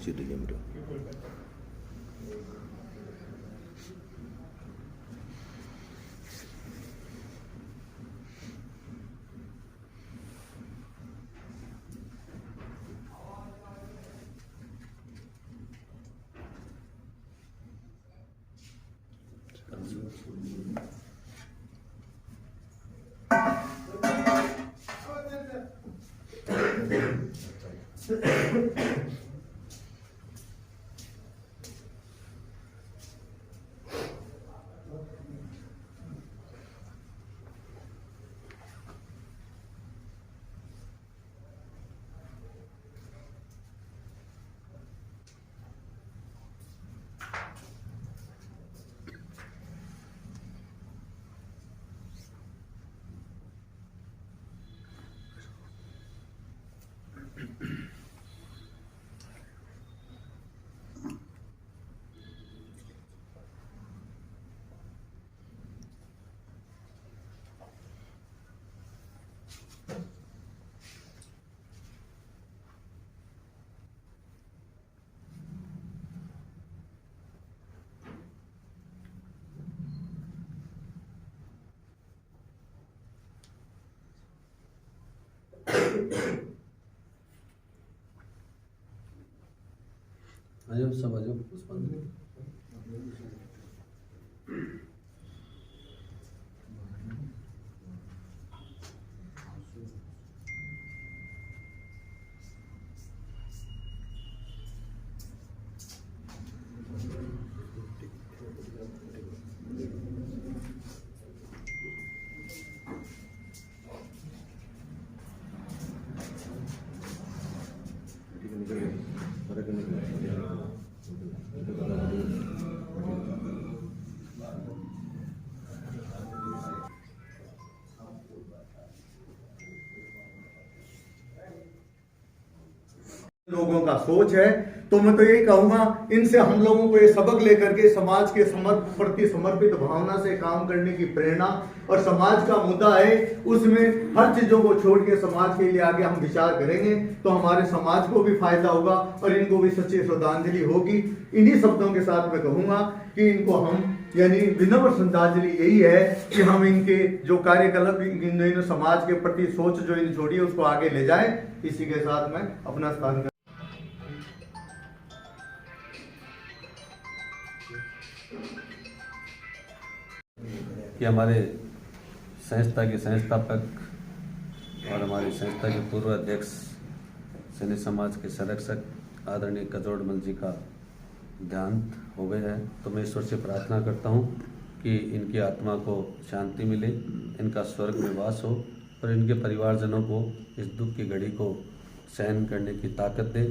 सीधे कैमरा। आजो सब आजो पुष्पांजलि। लोगों का सोच है, तो मैं तो यही कहूंगा इनसे हम लोगों को ये सबक लेकर के समाज के प्रति समर्पित भावना से काम करने की प्रेरणा, और समाज का मुद्दा है उसमें हर चीजों को छोड़ के समाज के लिए आगे हम विचार करेंगे तो हमारे समाज को भी फायदा होगा और इनको भी सच्ची श्रद्धांजलि होगी। इन्हीं शब्दों के साथ मैं कहूंगा कि इनको हम यानी विनम्र श्रद्धांजलि यही है कि हम इनके जो कार्यकलाप इन्होंने समाज के प्रति सोच जो इन्हें छोड़ी है उसको आगे ले जाए। इसी के साथ मैं अपना स्थान कि हमारे संस्था के संस्थापक और हमारी संस्था के पूर्व अध्यक्ष सैन्य समाज के संरक्षक आदरणीय कजोड़मल जी का देहांत हो गया है, तो मैं ईश्वर से प्रार्थना करता हूँ कि इनकी आत्मा को शांति मिले, इनका स्वर्ग में वास हो और इनके परिवारजनों को इस दुख की घड़ी को सहन करने की ताकत दे।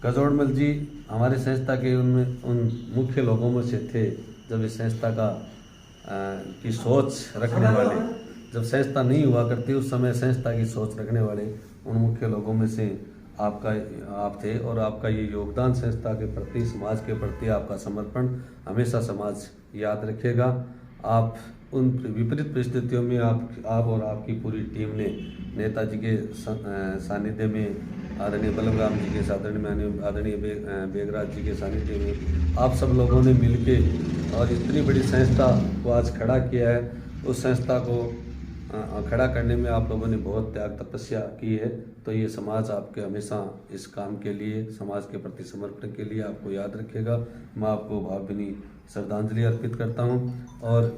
कजोड़मल जी हमारे संस्था के उन मुख्य लोगों में से थे जब इस संस्था की सोच रखने वाले, जब संस्था नहीं हुआ करती उस समय संस्था की सोच रखने वाले उन मुख्य लोगों में से आप थे, और आपका ये योगदान संस्था के प्रति, समाज के प्रति आपका समर्पण हमेशा समाज याद रखेगा। आप उन विपरीत परिस्थितियों में आप और आपकी पूरी टीम ने नेताजी के सानिध्य में, आदरणीय बलमराम जी के आदरणीय बेगराज जी के सानिध्य में आप सब लोगों ने मिलके और इतनी बड़ी संस्था को आज खड़ा किया है। उस संस्था को खड़ा करने में आप लोगों ने बहुत त्याग तपस्या की है, तो ये समाज आपके हमेशा इस काम के लिए, समाज के प्रति समर्पण के लिए आपको याद रखेगा। मैं आपको भावभीनी श्रद्धांजलि अर्पित करता हूँ। और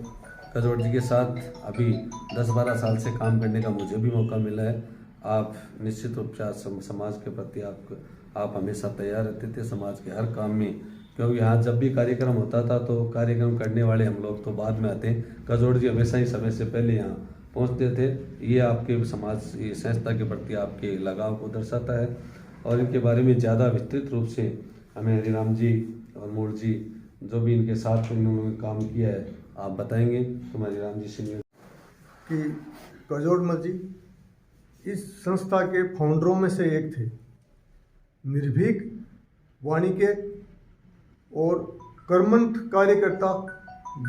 कजोड़ जी के साथ अभी 10-12 साल से काम करने का मुझे भी मौका मिला है। आप निश्चित रूप से समाज के प्रति आप हमेशा तैयार रहते थे समाज के हर काम में, क्योंकि यहाँ जब भी कार्यक्रम होता था तो कार्यक्रम करने वाले हम लोग तो बाद में आते हैं, कजोड़ जी हमेशा ही समय से पहले यहाँ पहुँचते थे। ये आपके समाज, ये संस्था के प्रति आपके लगाव को दर्शाता है। और इनके बारे में ज़्यादा विस्तृत रूप से हमें हरिराम जी और मूल जी जो भी इनके साथ इन्होंने काम किया है आप बताएंगे। तो हरिराम जी से कि कजोड़मल जी इस संस्था के फाउंडरों में से एक थे, निर्भीक वाणी के और कर्मठ कार्यकर्ता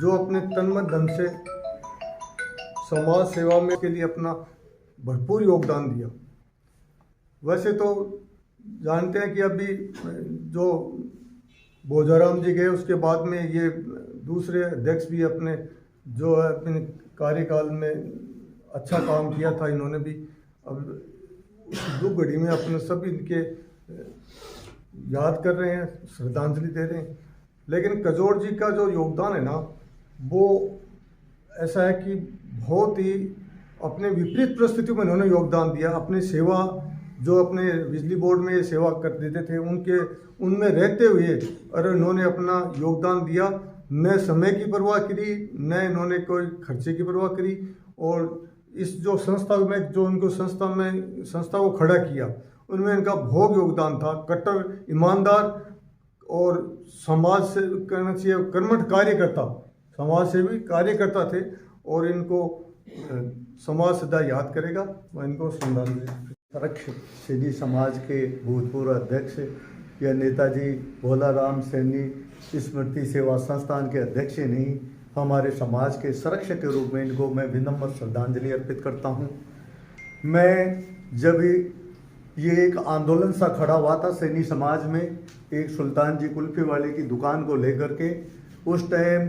जो अपने तन्मय धन से समाज सेवा में के लिए अपना भरपूर योगदान दिया। वैसे तो जानते हैं कि अभी जो बोजाराम जी गए उसके बाद में ये दूसरे अध्यक्ष भी अपने जो है अपने कार्यकाल में अच्छा काम किया था, इन्होंने भी अब उस दुख घड़ी में अपने सभी इनके याद कर रहे हैं, श्रद्धांजलि दे रहे हैं। लेकिन कजोड़ जी का जो योगदान है ना, वो ऐसा है कि बहुत ही अपने विपरीत परिस्थितियों में इन्होंने योगदान दिया। अपनी सेवा जो अपने बिजली बोर्ड में सेवा कर देते थे उनमें रहते हुए अरे इन्होंने अपना योगदान दिया, न समय की परवाह करी, न इन्होंने कोई खर्चे की परवाह करी। और इस जो संस्था में जो उनको संस्था को खड़ा किया उनमें इनका बहुत योगदान था। कट्टर ईमानदार और समाज से कहना चाहिए कर्मठ कार्यकर्ता, समाज सेवी कार्यकर्ता थे और इनको समाज सदा याद करेगा। मैं इनको श्रद्धांजलि। सैनी समाज के भूतपूर्व अध्यक्ष या नेताजी भोलाराम सैनी स्मृति सेवा संस्थान के अध्यक्ष ही नहीं, हमारे समाज के संरक्षक के रूप में इनको मैं विनम्र श्रद्धांजलि अर्पित करता हूँ। मैं जब ये एक आंदोलन सा खड़ा हुआ था सैनी समाज में, एक सुल्तान जी कुल्फी वाले की दुकान को लेकर के, उस टाइम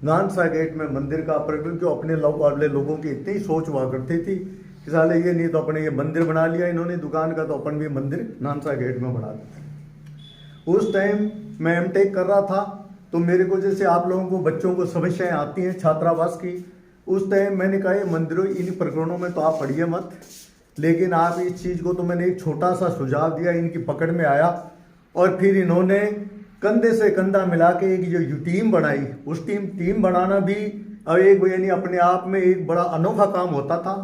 नानसा गेट में मंदिर का प्रबंध जो अपने वाले लोगों की इतनी सोच हुआ करती थी कि साले ये नहीं तो अपने ये मंदिर बना लिया इन्होंने दुकान का, तो अपन भी मंदिर नानसा गेट में बना दिया। उस टाइम मैं एमटेक कर रहा था, तो मेरे को जैसे आप लोगों को बच्चों को समस्याएं आती हैं छात्रावास की, उस टाइम मैंने कहा ये मंदिरों इन प्रकरणों में तो आप पढ़िए मत, लेकिन आप इस चीज़ को, तो मैंने एक छोटा सा सुझाव दिया, इनकी पकड़ में आया और फिर इन्होंने कंधे से कंधा मिला के एक जो टीम बनाई, उस टीम बनाना भी अब एक यानी अपने आप में एक बड़ा अनोखा काम होता था।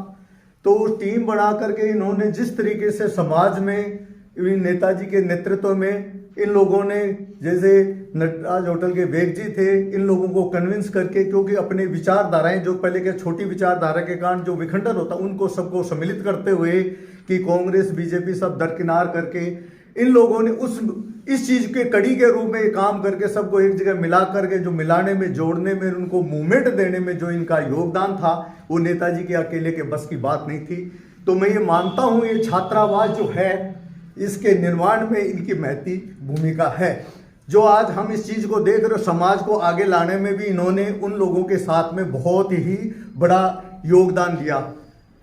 तो उस टीम बना करके इन्होंने जिस तरीके से समाज में नेताजी के नेतृत्व में इन लोगों ने, जैसे नटराज होटल के बेग जी थे, इन लोगों को कन्विंस करके, क्योंकि अपने विचारधाराएं जो पहले के छोटी विचारधारा के कारण जो विखंडन होता उनको सबको सम्मिलित करते हुए कि कांग्रेस बीजेपी सब दरकिनार करके इन लोगों ने इस चीज के कड़ी के रूप में काम करके सबको एक जगह मिला करके जो मिलाने में, जोड़ने में, उनको मूवमेंट देने में जो इनका योगदान था वो नेताजी के अकेले के बस की बात नहीं थी। तो मैं ये मानता हूं ये छात्रावास जो है इसके निर्माण में इनकी महती भूमिका है। जो आज हम इस चीज को देख रहे हो, समाज को आगे लाने में भी इन्होंने उन लोगों के साथ में बहुत ही बड़ा योगदान दिया,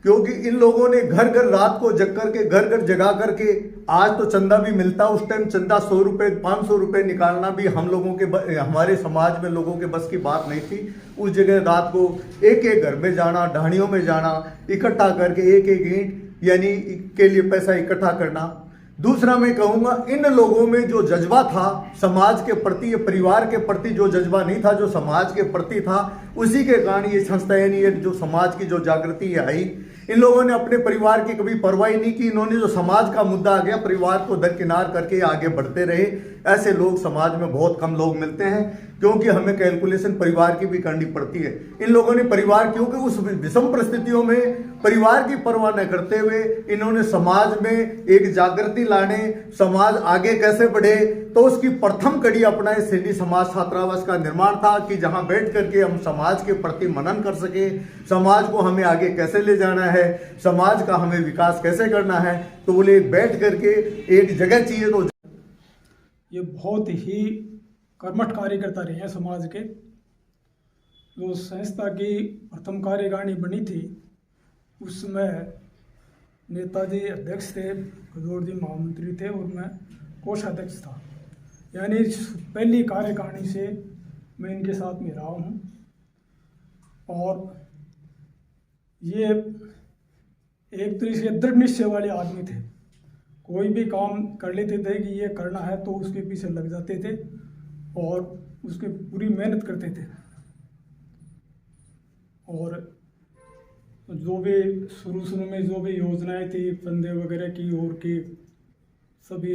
क्योंकि इन लोगों ने घर घर रात को जग करके, घर घर जगा करके, आज तो चंदा भी मिलता, उस टाइम चंदा 100 रुपये 500 रुपये निकालना भी हम लोगों के, हमारे समाज में लोगों के बस की बात नहीं थी। उस जगह रात को एक एक घर में जाना, ढाणियों में जाना, इकट्ठा करके एक एक ईंट यानी के लिए पैसा इकट्ठा करना। दूसरा मैं कहूँगा इन लोगों में जो जज्बा था समाज के प्रति, परिवार के प्रति जो जज्बा नहीं था, जो समाज के प्रति था, उसी के कारण ये संस्था यानी जो समाज की जो जागृति आई, इन लोगों ने अपने परिवार की कभी परवाह नहीं की। इन्होंने जो समाज का मुद्दा आ गया, परिवार को दरकिनार करके आगे बढ़ते रहे। ऐसे लोग समाज में बहुत कम लोग मिलते हैं, क्योंकि हमें कैलकुलेशन परिवार की भी करनी पड़ती है। इन लोगों ने परिवार, क्योंकि उस विषम परिस्थितियों में परिवार की परवाह न करते हुए इन्होंने समाज में एक जागृति लाने, समाज आगे कैसे बढ़े, तो उसकी प्रथम कड़ी अपनाए सैनी समाज छात्रावास का निर्माण था कि जहां बैठ करके हम समाज के प्रति मनन कर सके, समाज को हमें आगे कैसे ले जाना है, समाज का हमें विकास कैसे करना है। तो बोले बैठ करके एक जगह चाहिए। तो ये बहुत ही कर्मठ कार्यकर्ता रहे हैं समाज के। जो संस्था की प्रथम कार्यकारिणी बनी थी उसमें नेताजी अध्यक्ष थे, कजोड़ जी महामंत्री थे और मैं कोषाध्यक्ष था। यानी पहली कार्यकारिणी से मैं इनके साथ में रहा हूँ और ये एक तरीके से दृढ़ निश्चय वाले आदमी थे। कोई भी काम कर लेते थे कि ये करना है तो उसके पीछे लग जाते थे और उसके पूरी मेहनत करते थे। और जो भी शुरू में जो भी योजनाएं थी फंदे वगैरह की और की सभी